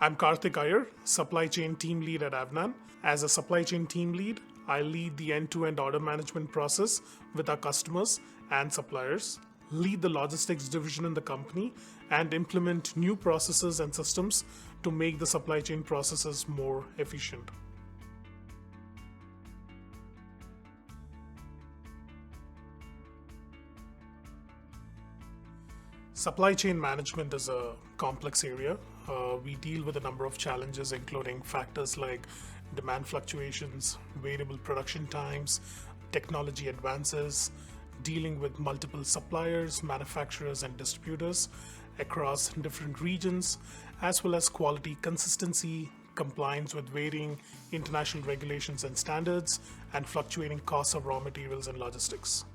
I'm Kartik Iyer, Supply Chain Team Lead at Avnan. As a Supply Chain Team Lead, I lead the end-to-end order management process with our customers and suppliers, lead the logistics division in the company, and implement new processes and systems to make the supply chain processes more efficient. Supply chain management is a complex area. We deal with a number of challenges, including factors like demand fluctuations, variable production times, technology advances, dealing with multiple suppliers, manufacturers, and distributors across different regions, as well as quality consistency, compliance with varying international regulations and standards, and fluctuating costs of raw materials and logistics.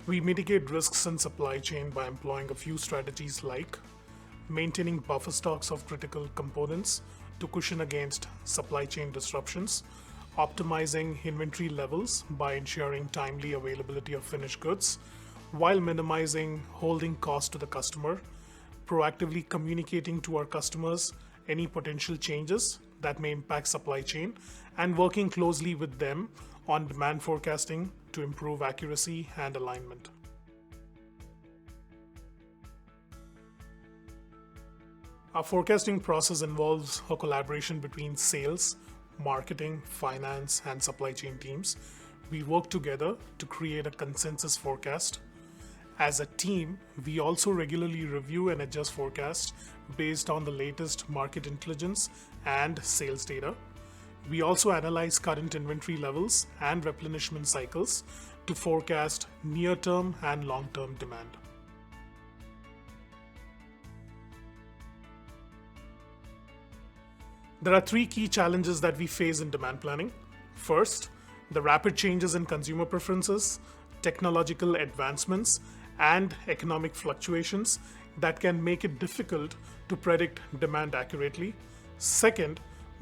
We mitigate risks in supply chain by employing a few strategies like maintaining buffer stocks of critical components to cushion against supply chain disruptions, optimizing inventory levels by ensuring timely availability of finished goods, while minimizing holding costs to the customer, proactively communicating to our customers any potential changes that may impact supply chain, and working closely with them on demand forecasting to improve accuracy and alignment. Our forecasting process involves a collaboration between sales, marketing, finance, and supply chain teams. We work together to create a consensus forecast. As a team, we also regularly review and adjust forecasts based on the latest market intelligence and sales data. We also analyze current inventory levels and replenishment cycles to forecast near-term and long-term demand. There are three key challenges that we face in demand planning. First, the rapid changes in consumer preferences, technological advancements, and economic fluctuations that can make it difficult to predict demand accurately. Second,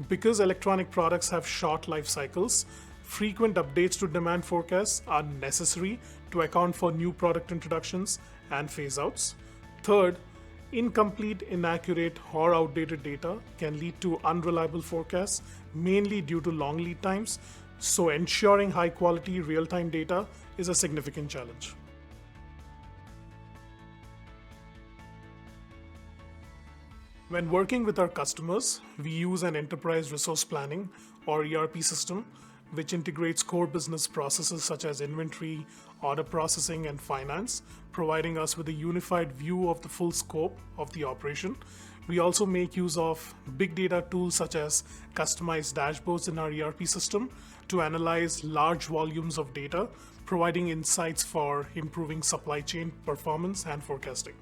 because electronic products have short life cycles, frequent updates to demand forecasts are necessary to account for new product introductions and phase-outs. Third, incomplete, inaccurate, or outdated data can lead to unreliable forecasts, mainly due to long lead times, so ensuring high-quality real-time data is a significant challenge. When working with our customers, we use an enterprise resource planning or ERP system, which integrates core business processes such as inventory, order processing, and finance, providing us with a unified view of the full scope of the operation. We also make use of big data tools such as customized dashboards in our ERP system to analyze large volumes of data, providing insights for improving supply chain performance and forecasting.